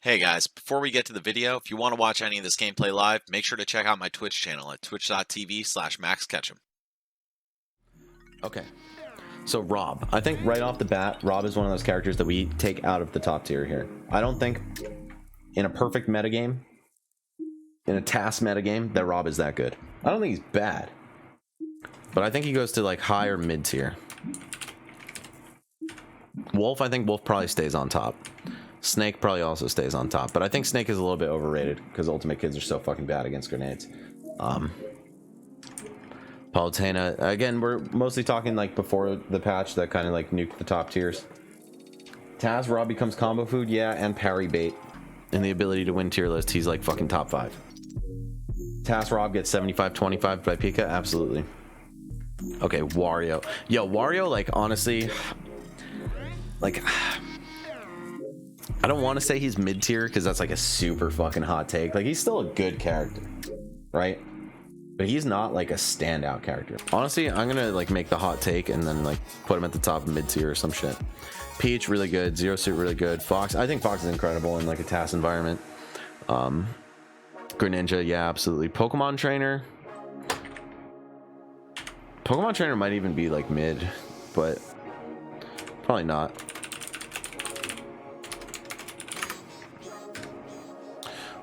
Hey guys, before we get to the video, if you want to watch any of this gameplay live, make sure to check out my Twitch channel at twitch.tv/maxketchum. Okay, so Rob, I think right off the bat, Rob is one of those characters that we take out of the top tier here. I don't think in a perfect metagame, in a TAS metagame, that Rob is that good. I don't think he's bad, but I think he goes to like high or mid tier. Wolf, I think Wolf probably stays on top. Snake probably also stays on top, but I think Snake is a little bit overrated because Ultimate Kids are so fucking bad against grenades. Palutena, again, we're mostly talking like before the patch that kind of like nuked the top tiers. Taz, Rob becomes combo food, yeah, and parry bait. And the ability to win tier list, he's like fucking top 5. Taz, Rob gets 75-25 by Pika, absolutely. Okay, Wario. Yo, Wario, like, honestly, like, I don't want to say he's mid tier because that's like a super fucking hot take. Like, he's still a good character, right? But he's not like a standout character. Honestly, I'm gonna like make the hot take and then like put him at the top of mid tier or some shit. Peach, really good. Zero Suit, really good. Fox, I think Fox is incredible in like a TAS environment. Greninja, yeah, absolutely. Pokemon Trainer might even be like mid, but probably not.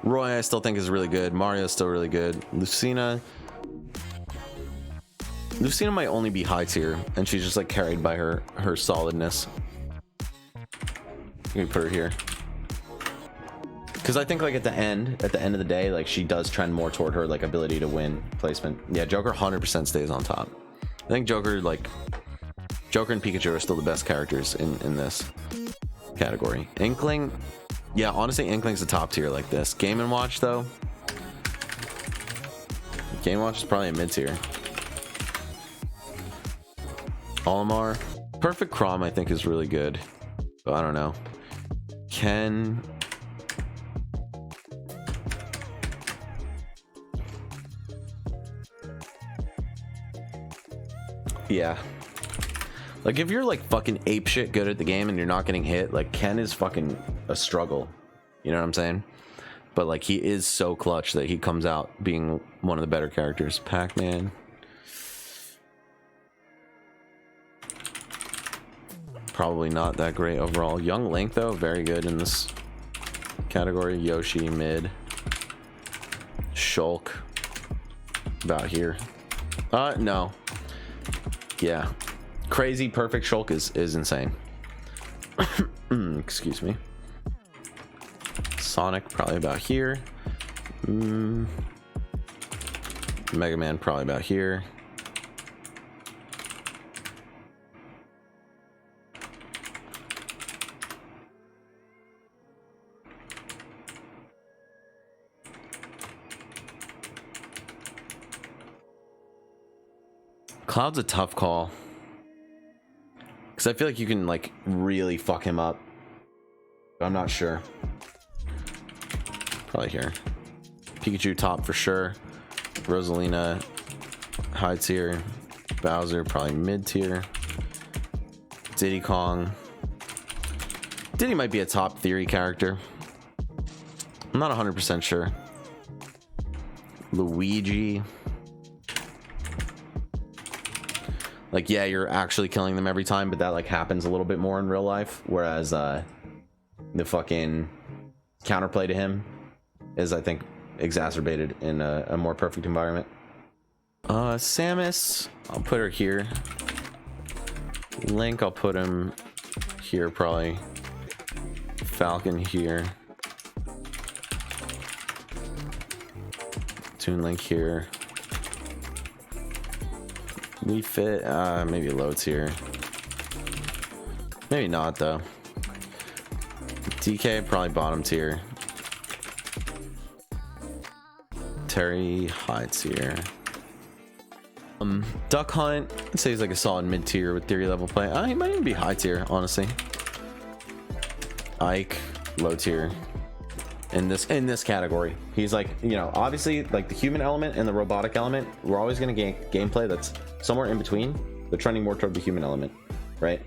Roy, I still think is really good. Mario's still really good. Lucina might only be high tier, and she's just like carried by her solidness. Let me put her here, because I think like at the end of the day, like she does trend more toward her like ability to win placement. Yeah, Joker 100% stays on top. I think Joker and Pikachu are still the best characters in this category. Inkling, yeah, honestly, Inkling's the top tier like this. Game & Watch, though. Game & Watch is probably a mid tier. Olimar. Perfect Crom, I think, is really good. But I don't know. Ken. Yeah. Like, if you're like fucking apeshit good at the game and you're not getting hit, like Ken is fucking a struggle. You know what I'm saying? But like, he is so clutch that he comes out being one of the better characters. Pac-Man. Probably not that great overall. Young Link, though, very good in this category. Yoshi, mid. Shulk, about here. No. Yeah. Crazy perfect Shulk is insane. Excuse me. Sonic probably about here. Mega Man probably about here. Cloud's a tough call, because I feel like you can like really fuck him up. I'm not sure. Probably here. Pikachu top for sure. Rosalina high tier. Bowser probably mid tier. Diddy Kong. Diddy might be a top theory character. I'm not 100% sure. Luigi. Like, yeah, you're actually killing them every time, but that like happens a little bit more in real life, whereas the fucking counterplay to him is, I think, exacerbated in a more perfect environment. Samus, I'll put her here. Link, I'll put him here probably. Falcon here. Toon Link here. We fit, maybe low tier. Maybe not, though. DK, probably bottom tier. Terry, high tier. Duck Hunt, I'd say he's like a solid mid tier with theory level play. He might even be high tier, honestly. Ike, low tier. In this category, he's like, you know, obviously like the human element and the robotic element, we're always going to get gameplay that's somewhere in between, but trending more toward the human element, right?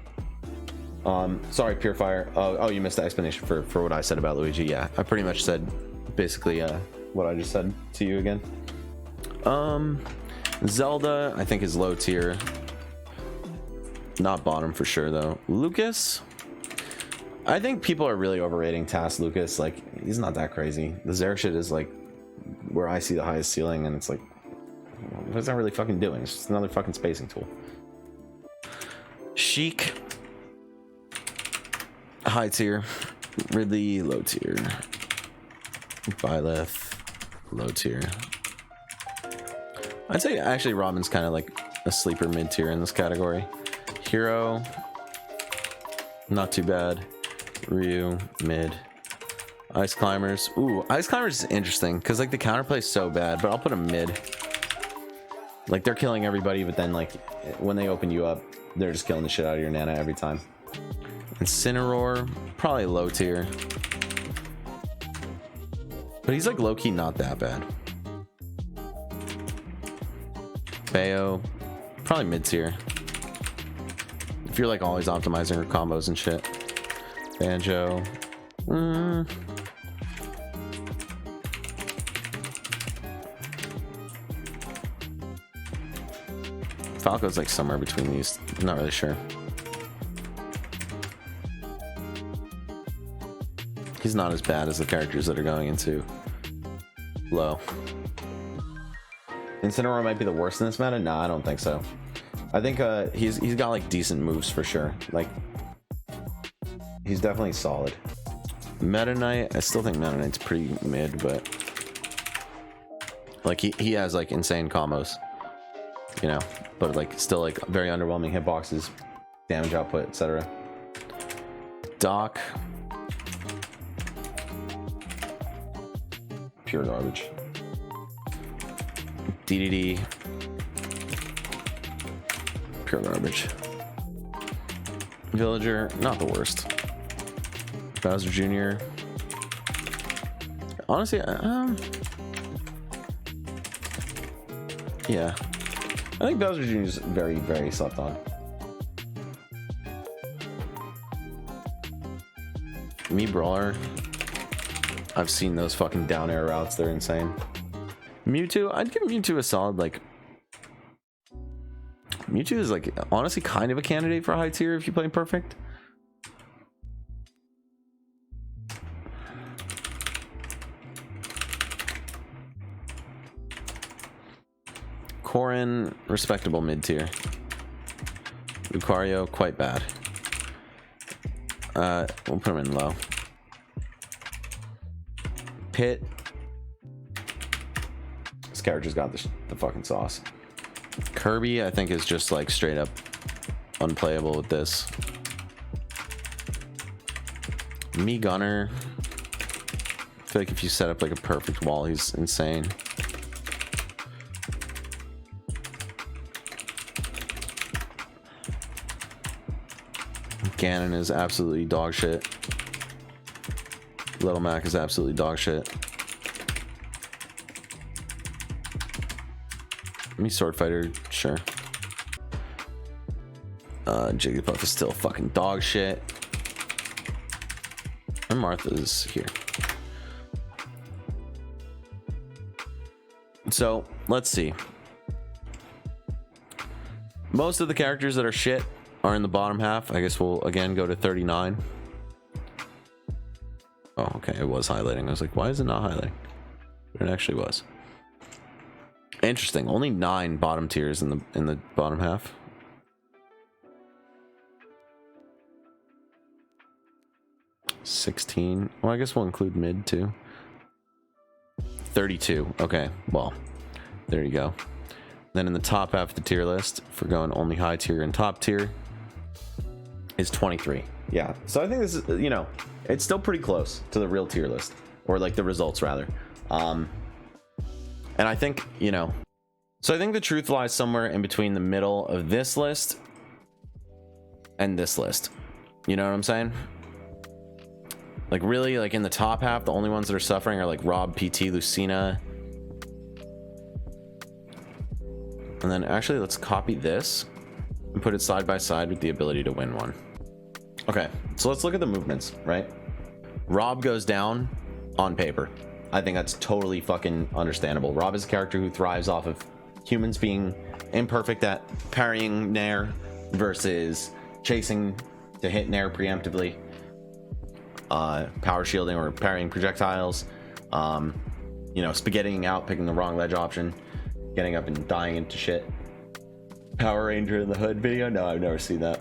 Sorry, Purifier. Oh, you missed the explanation for what I said about Luigi. Yeah, I pretty much said basically what I just said to you again. Zelda, I think, is low tier. Not bottom for sure though. Lucas, I think people are really overrating TAS Lucas. Like, he's not that crazy. The Zare shit is like where I see the highest ceiling, and it's like, what's that really fucking doing? It's just another fucking spacing tool. Sheik, high tier. Ridley, low tier. Byleth, low tier. I'd say actually Robin's kind of like a sleeper mid tier in this category. Hero, not too bad. Ryu, mid. Ice Climbers. Ooh, Ice Climbers is interesting because like the counterplay is so bad, but I'll put them mid. Like, they're killing everybody, but then like when they open you up, they're just killing the shit out of your Nana every time. Incineroar, probably low tier. But he's like low-key not that bad. Bayo, probably mid tier. If you're like always optimizing your combos and shit. Banjo. Falco's like somewhere between these. I'm not really sure. He's not as bad as the characters that are going into low. Incineroar might be the worst in this meta. No, I don't think so. I think he's got like decent moves for sure. Like, he's definitely solid. Meta Knight, I still think Meta Knight's pretty mid, but like he has like insane combos, you know, but like still like very underwhelming hitboxes, damage output, etc. Doc, pure garbage. DDD, pure garbage. Villager, not the worst. Bowser Jr. Honestly, yeah, I think Bowser Jr. is very, very slept on. Me Brawler, I've seen those fucking down air routes, they're insane. Mewtwo, I'd give Mewtwo a solid, like, Mewtwo is like honestly kind of a candidate for a high tier if you play perfect. Corrin, respectable mid tier. Lucario, quite bad. We'll put him in low. Pit, this character's got the fucking sauce. Kirby, I think, is just like straight up unplayable with this. Me Gunner, I feel like if you set up like a perfect wall, he's insane. Ganon is absolutely dog shit. Little Mac is absolutely dog shit. Me Sword Fighter, sure. Jigglypuff is still fucking dog shit. And Martha's here. So let's see. Most of the characters that are shit are in the bottom half. I guess we'll again go to 39. Oh, okay, it was highlighting. I was like, why is it not highlighting? But it actually was. Interesting. Only 9 bottom tiers in the bottom half. $16. Well, I guess we'll include mid too. 32. Okay, well, there you go. Then in the top half of the tier list, if we're going only high tier and top tier, is 23. Yeah, so I think this is, you know, it's still pretty close to the real tier list, or like the results rather. And I think, you know, so I think the truth lies somewhere in between the middle of this list and this list. You know what I'm saying? Like, really, like in the top half, the only ones that are suffering are like Rob, PT, Lucina. And then actually, let's copy this and put it side by side with the ability to win one. Okay, so let's look at the movements, right? Rob goes down on paper. I think that's totally fucking understandable. Rob is a character who thrives off of humans being imperfect at parrying Nair versus chasing to hit Nair preemptively, power shielding or parrying projectiles, you know, spaghettiing out, picking the wrong ledge option, getting up and dying into shit. Power Ranger in the Hood video? No, I've never seen that.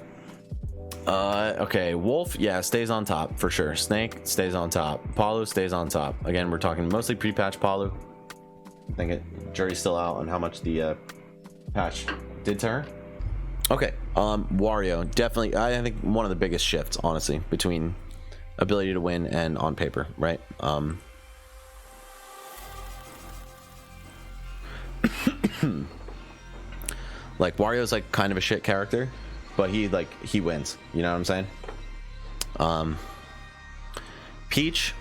Okay, Wolf, yeah, stays on top for sure. Snake stays on top. Palu stays on top. Again, we're talking mostly pre-patch Palu. I think jury's still out on how much the patch did to her. Okay, Wario, definitely, I think one of the biggest shifts, honestly, between ability to win and on paper, right? Like, Wario's like kind of a shit character, but he wins, you know what I'm saying? Peach,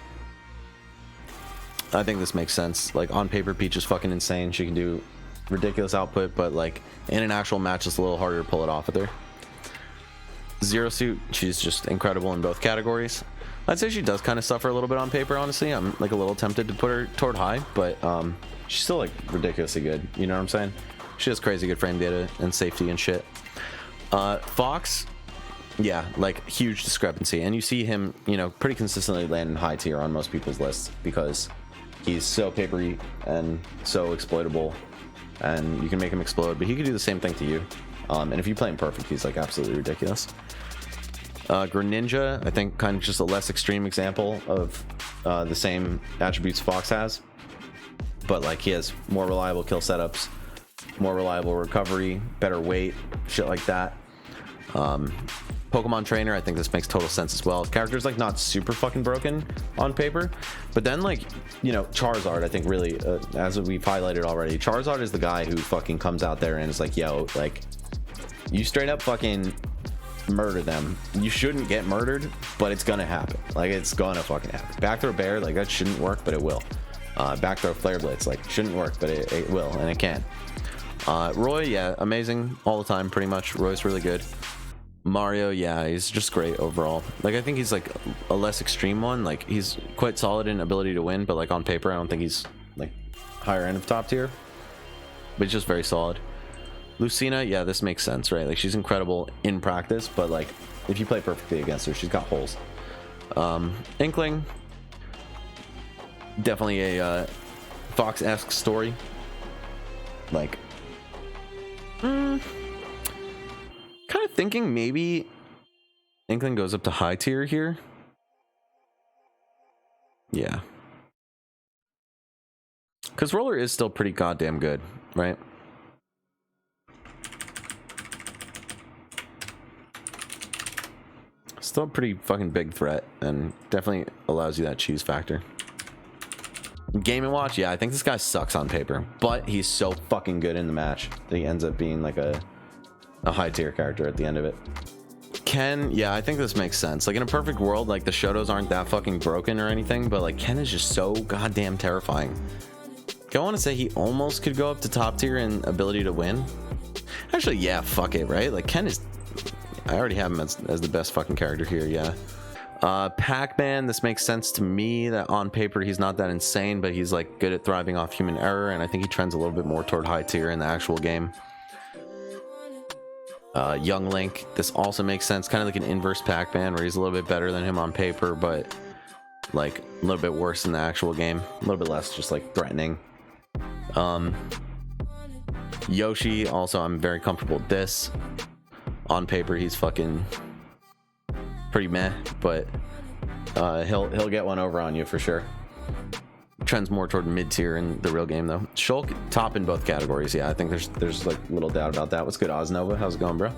I think this makes sense. Like, on paper, Peach is fucking insane. She can do ridiculous output, but like in an actual match, it's a little harder to pull it off with her. Zero Suit, she's just incredible in both categories. I'd say she does kind of suffer a little bit on paper, honestly. I'm like a little tempted to put her toward high, but she's still like ridiculously good, you know what I'm saying? She has crazy good frame data and safety and shit. Fox, yeah, like huge discrepancy, and you see him, you know, pretty consistently land in high tier on most people's lists because he's so papery and so exploitable, and you can make him explode, but he could do the same thing to you. And if you play him perfect, he's like absolutely ridiculous. Greninja, I think kind of just a less extreme example of the same attributes Fox has, but like he has more reliable kill setups, more reliable recovery, better weight, shit like that. Pokemon Trainer, I think this makes total sense as well. Character's like not super fucking broken on paper, but then like, you know, Charizard, I think really, as we've highlighted already, Charizard is the guy who fucking comes out there and is like, yo, like, you straight up fucking murder them. You shouldn't get murdered, but it's gonna happen. Like, it's gonna fucking happen. Back throw bear, like that shouldn't work, but it will. Back throw flare blitz, like shouldn't work, but it will, and it can. Roy, yeah, amazing all the time, pretty much. Roy's really good. Mario, yeah, he's just great overall. Like, I think he's like a less extreme one. Like, he's quite solid in ability to win, but like on paper, I don't think he's like higher end of top tier, but he's just very solid. Lucina, yeah, this makes sense, right? Like, she's incredible in practice, but like if you play perfectly against her, she's got holes. Inkling, definitely a Fox-esque story. Like, kind of thinking maybe Inkling goes up to high tier here. Yeah, because Roller is still pretty goddamn good, right? Still a pretty fucking big threat, and definitely allows you that cheese factor. Game & Watch, yeah, I think this guy sucks on paper, but he's so fucking good in the match that he ends up being like a high tier character at the end of it. Ken, yeah, I think this makes sense. Like, in a perfect world, like the Shotos aren't that fucking broken or anything, but like Ken is just so goddamn terrifying. I want to say he almost could go up to top tier in ability to win. Actually, yeah, fuck it, right? Like, Ken is, I already have him as the best fucking character here, yeah. Pac-Man, this makes sense to me that on paper he's not that insane, but he's like good at thriving off human error, and I think he trends a little bit more toward high tier in the actual game. Young Link, this also makes sense, kind of like an inverse Pac-Man where he's a little bit better than him on paper, but like a little bit worse in the actual game, a little bit less just like threatening. Yoshi, also I'm very comfortable with this. On paper he's fucking pretty meh, but he'll get one over on you for sure. Trends more toward mid tier in the real game though. Shulk, top in both categories. Yeah, I think there's like little doubt about that. What's good, Oznova? How's it going, bro?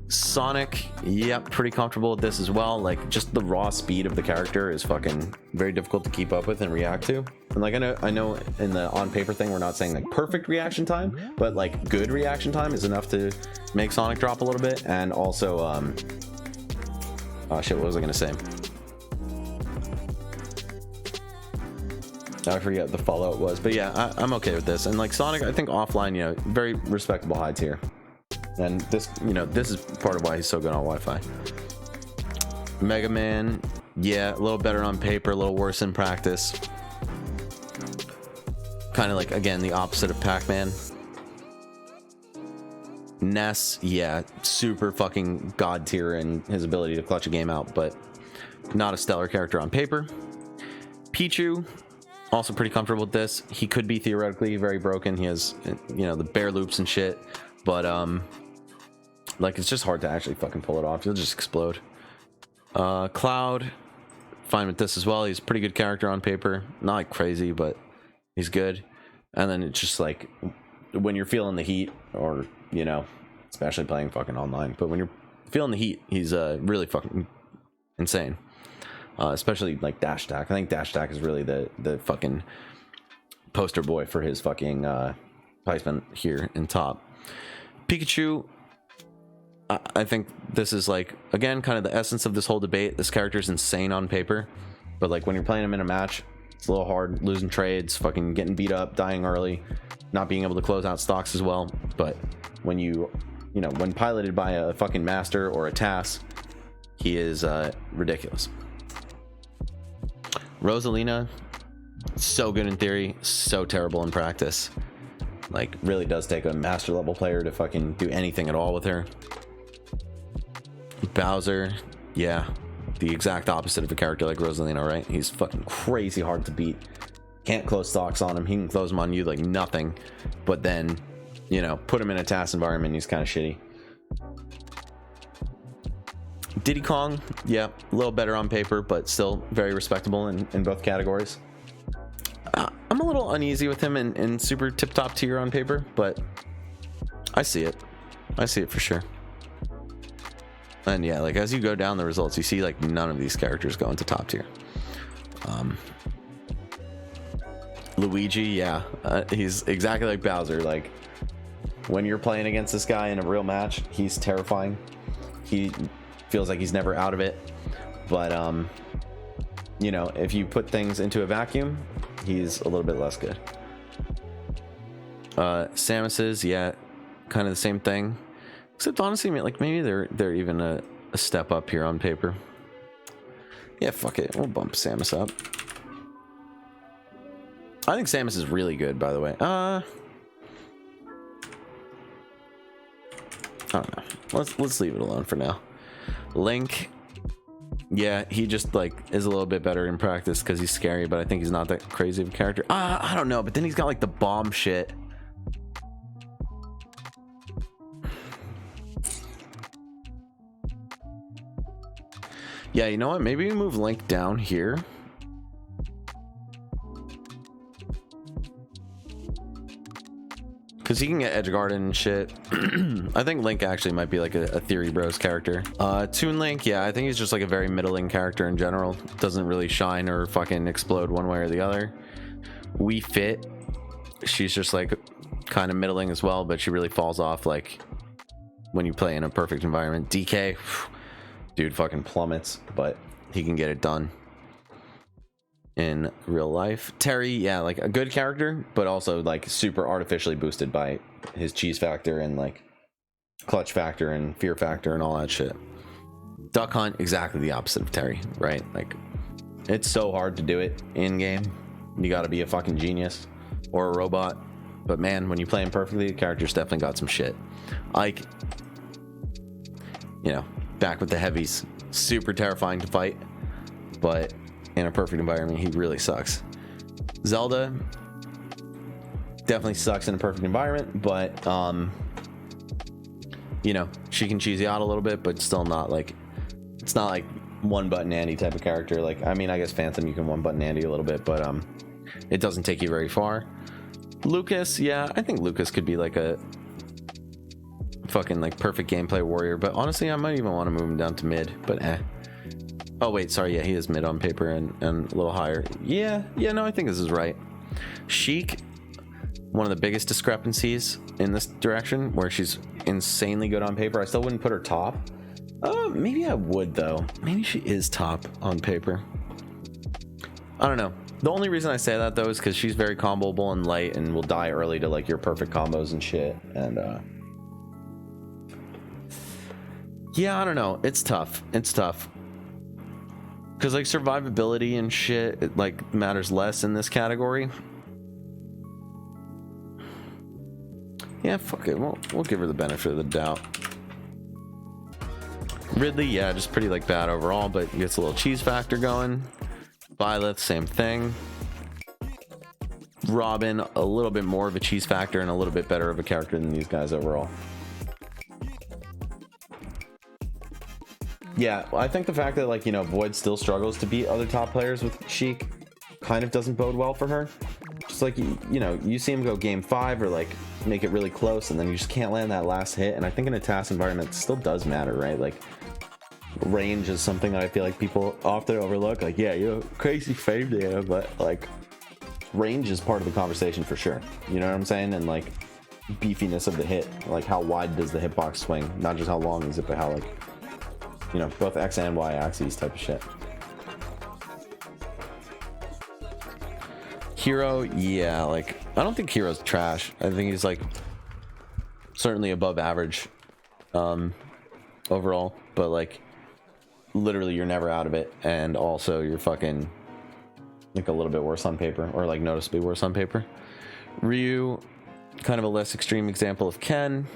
Sonic, yep, pretty comfortable with this as well. Like, just the raw speed of the character is fucking very difficult to keep up with and react to. And like, I know in the on paper thing, we're not saying like perfect reaction time, but like good reaction time is enough to make Sonic drop a little bit. And also, oh shit, what was I gonna say? I forget what the follow-up was, but yeah, I'm okay with this. And like Sonic, I think offline, you know, very respectable high tier. And this, you know, this is part of why he's so good on Wi-Fi. Mega Man, yeah, a little better on paper, a little worse in practice. Kind of like, again, the opposite of Pac-Man. Ness, yeah, super fucking god tier in his ability to clutch a game out, but not a stellar character on paper. Pichu, also pretty comfortable with this. He could be theoretically very broken. He has, you know, the bear loops and shit, but like, it's just hard to actually fucking pull it off. He'll just explode. Cloud, fine with this as well. He's a pretty good character on paper. Not like crazy, but he's good. And then it's just like, when you're feeling the heat, or, you know, especially playing fucking online, but when you're feeling the heat, he's really fucking insane. Especially like Dash Attack. I think Dash Attack is really the fucking poster boy for his fucking placement here in top. Pikachu, I think this is like, again, kind of the essence of this whole debate. This character's insane on paper, but like when you're playing him in a match, it's a little hard, losing trades, fucking getting beat up, dying early, not being able to close out stocks as well. But when you know, when piloted by a fucking master or a TAS, he is ridiculous. Rosalina, so good in theory, so terrible in practice. Like, really does take a master level player to fucking do anything at all with her. Bowser, yeah, the exact opposite of a character like Rosalina, right? He's fucking crazy hard to beat. Can't close stocks on him. He can close them on you like nothing, but then, you know, put him in a TAS environment, he's kind of shitty. Diddy Kong, yeah, a little better on paper, but still very respectable in both categories. I'm a little uneasy with him in super tip-top tier on paper, but I see it. I see it for sure. And yeah, like as you go down the results, you see like none of these characters go into top tier. Luigi, yeah, he's exactly like Bowser. Like when you're playing against this guy in a real match, he's terrifying. He feels like he's never out of it. But you know, if you put things into a vacuum, he's a little bit less good. Samus's, yeah, kind of the same thing. Except honestly, like maybe they're even a step up here on paper. Yeah, fuck it, we'll bump Samus up. I think Samus is really good, by the way. I don't know. Let's leave it alone for now. Link, yeah, he just like is a little bit better in practice because he's scary, but I think he's not that crazy of a character. I don't know, but then he's got like the bomb shit. Yeah, you know what? Maybe we move Link down here. Because he can get edge guarded and shit. I think Link actually might be like a Theory Bros character. Toon Link, yeah, I think he's just like a very middling character in general. Doesn't really shine or fucking explode one way or the other. Wii Fit, she's just like kind of middling as well, but she really falls off like when you play in a perfect environment. DK, dude fucking plummets, but he can get it done in real life. Terry, yeah, like a good character, but also like super artificially boosted by his cheese factor and like clutch factor and fear factor and all that shit. Duck Hunt, exactly the opposite of Terry, right? Like it's so hard to do it in game. You got to be a fucking genius or a robot, but man, when you play him perfectly, the character's definitely got some shit. Like, you know, back with the heavies, super terrifying to fight, but in a perfect environment, he really sucks. Zelda definitely sucks in a perfect environment, but you know, she can cheese you out a little bit, but still not like, it's not like one button Andy type of character. Like, I mean, I guess Phantom you can one button Andy a little bit, but it doesn't take you very far. Lucas, yeah, I think Lucas could be like a fucking like perfect gameplay warrior, but honestly I might even want to move him down to mid, but oh wait, sorry, yeah, he is mid on paper and a little higher. Yeah, no, I think this is right. Sheik, one of the biggest discrepancies in this direction, where she's insanely good on paper. I still wouldn't put her top. Maybe I would though. Maybe she is top on paper. I don't know. The only reason I say that though is because she's very comboable and light and will die early to like your perfect combos and shit. And yeah, I don't know. It's tough. It's tough. because like survivability and shit, it like matters less in this category. Yeah, fuck it. We'll give her the benefit of the doubt. Ridley, yeah, just pretty like bad overall, but gets a little cheese factor going. Violet, same thing. Robin, a little bit more of a cheese factor and a little bit better of a character than these guys overall. Yeah, I think the fact that, like, you know, Void still struggles to beat other top players with Sheik kind of doesn't bode well for her. Just like, you know, you see him go game 5 or like make it really close and then you just can't land that last hit. And I think in a TAS environment it still does matter, right? Like, range is something that I feel like people often overlook. Like, yeah, you know, crazy fame data, but like range is part of the conversation for sure. You know what I'm saying? And like beefiness of the hit, like how wide does the hitbox swing? Not just how long is it, but how, like, you know, both X and Y axes type of shit. Hero, yeah, like I don't think Hero's trash. I think he's like certainly above average overall, but like literally you're never out of it, and also you're fucking like a little bit worse on paper, or like noticeably worse on paper. Ryu, kind of a less extreme example of Ken.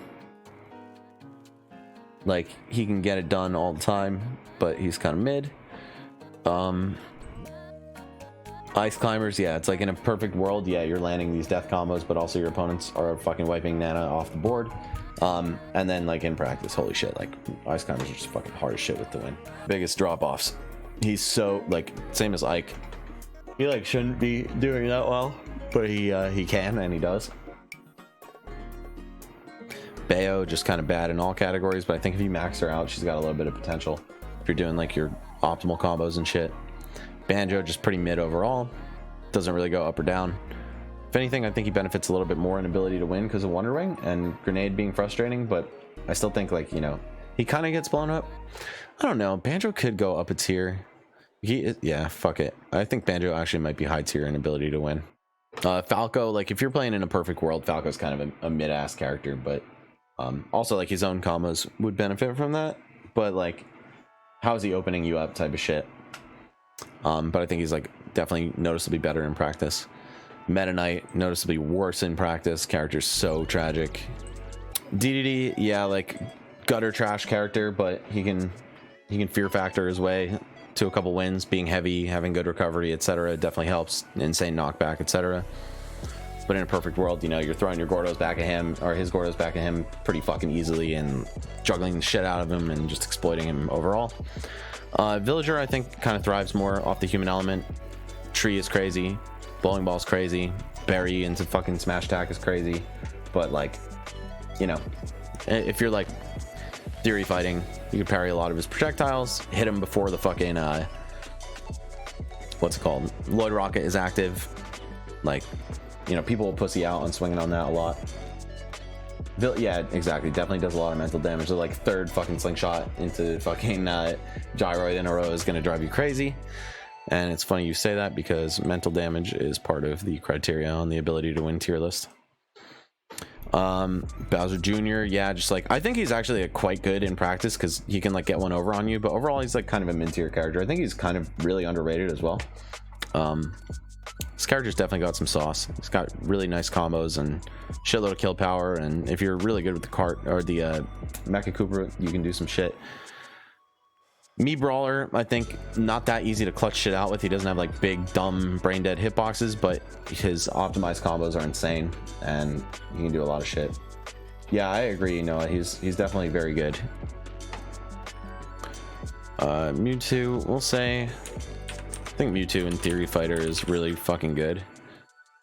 Like, he can get it done all the time, but he's kind of mid. Ice Climbers, yeah, it's like in a perfect world, yeah, you're landing these death combos, but also your opponents are fucking wiping Nana off the board. And then, like, in practice, holy shit, like, Ice Climbers are just fucking hard as shit with the win. Biggest drop-offs. He's so, like, same as Ike. He, like, shouldn't be doing that well, but he can, and he does. Bayo, just kind of bad in all categories, but I think if you max her out, she's got a little bit of potential if you're doing like your optimal combos and shit. Banjo, just pretty mid overall, doesn't really go up or down. If anything, I think he benefits a little bit more in ability to win because of Wonder Wing and Grenade being frustrating, but I still think, like, you know, he kind of gets blown up. I don't know, Banjo could go up a tier. Yeah, fuck it, I think Banjo actually might be high tier in ability to win. Falco, like, if you're playing in a perfect world, Falco's kind of a mid-ass character, but also, like, his own combos would benefit from that, but like, how is he opening you up type of shit. But I think he's like definitely noticeably better in practice. Meta Knight, noticeably worse in practice. Character's so tragic. DDD, yeah, like gutter trash character, but he can fear factor his way to a couple wins. Being heavy, having good recovery, etc. definitely helps. Insane knockback, etc. But in a perfect world, you know, you're throwing your Gordos back at him, or his Gordos back at him pretty fucking easily, and juggling the shit out of him and just exploiting him overall. Villager, I think, kind of thrives more off the human element. Tree is crazy. Bowling Ball's crazy. Berry into fucking Smash Attack is crazy. But, like, you know, if you're, like, theory fighting, you can parry a lot of his projectiles, hit him before the fucking, what's it called? Lloyd Rocket is active. Like, you know, people will pussy out on swinging on that a lot. Yeah, exactly. Definitely does a lot of mental damage. So, like, third fucking slingshot into fucking gyroid in a row is going to drive you crazy. And it's funny you say that because mental damage is part of the criteria on the ability to win tier list. Bowser Jr., yeah, just like, I think he's actually like, quite good in practice because he can like get one over on you, but overall he's like kind of a mid-tier character. I think he's kind of really underrated as well. This character's definitely got some sauce. He's got really nice combos and shitload of kill power, and if you're really good with the cart or the Mecha Koopa, you can do some shit. Me Brawler, I think not that easy to clutch shit out with. He doesn't have like big dumb brain dead hitboxes, but his optimized combos are insane and he can do a lot of shit. Yeah, I agree, Noah. He's definitely very good. Mewtwo, we'll say, I think Mewtwo in Theory Fighter is really fucking good,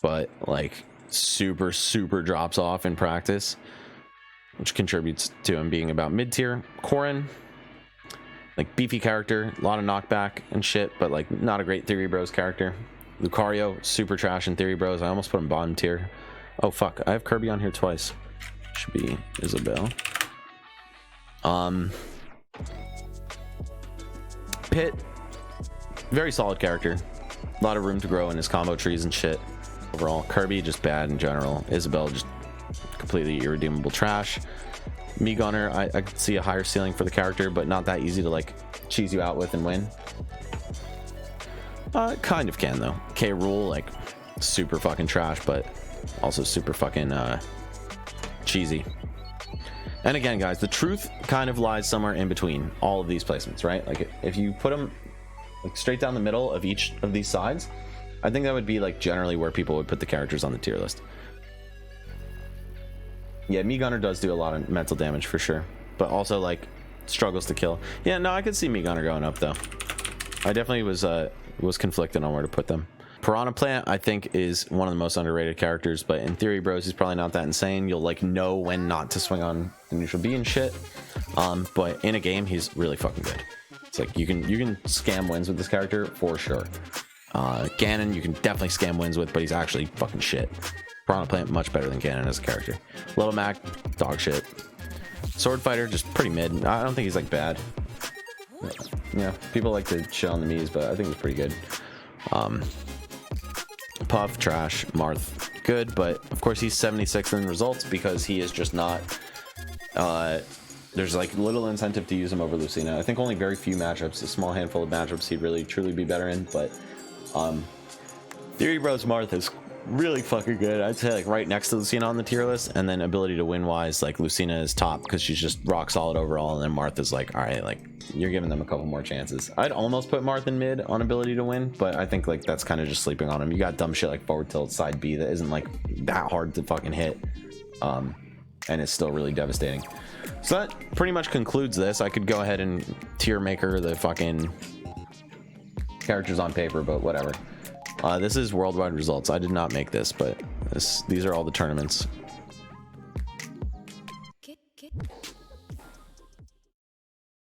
but like super drops off in practice, which contributes to him being about mid-tier. Corrin, like beefy character, a lot of knockback and shit, but like not a great Theory Bros character. Lucario, super trash in Theory Bros. I almost put him bottom tier. Oh fuck, I have Kirby on here twice. Should be Isabelle. Pit, very solid character. A lot of room to grow in his combo trees and shit. Overall, Kirby just bad in general. Isabelle just completely irredeemable trash. Me Gunner, I could see a higher ceiling for the character, but not that easy to like cheese you out with and win. Kind of can though. K. Rool, like super fucking trash, but also super fucking cheesy. And again, guys, the truth kind of lies somewhere in between all of these placements, right? Like if you put them like straight down the middle of each of these sides, I think that would be like generally where people would put the characters on the tier list. Yeah, Mii Gunner does do a lot of mental damage for sure, but also like struggles to kill. Yeah, no, I could see Mii Gunner going up though. I definitely was conflicted on where to put them. Piranha Plant, I think, is one of the most underrated characters, but in theory, bros, he's probably not that insane. You'll like know when not to swing on the neutral B and shit. But in a game, he's really fucking good. It's like you can scam wins with this character for sure. Ganon, you can definitely scam wins with, but he's actually fucking shit. Piranha Plant, much better than Ganon as a character. Little Mac, dog shit. Sword Fighter, just pretty mid. I don't think he's like bad. Yeah, people like to shit on the Miis, but I think he's pretty good. Puff, trash. Marth, good, but of course he's 76th in results because he is just not there's like little incentive to use him over Lucina. I think only very few matchups, a small handful of matchups he'd really truly be better in, but Theory Bros Marth is really fucking good. I'd say like right next to Lucina on the tier list, and then ability to win wise, like Lucina is top because she's just rock solid overall, and then Marth is like, all right, like you're giving them a couple more chances. I'd almost put Marth in mid on ability to win, but I think like that's kind of just sleeping on him. You got dumb shit like forward tilt side B that isn't like that hard to fucking hit, and it's still really devastating. So that pretty much concludes this. I could go ahead and tier maker the fucking characters on paper, but whatever. This is worldwide results. I did not make this, but these are all the tournaments.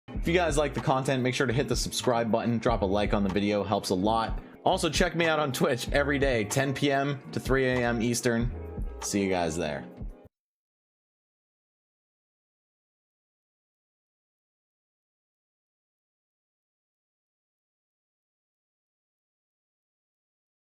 If you guys like the content, make sure to hit the subscribe button, drop a like on the video, helps a lot. Also check me out on Twitch every day, 10 p.m. to 3 a.m. Eastern. See you guys there.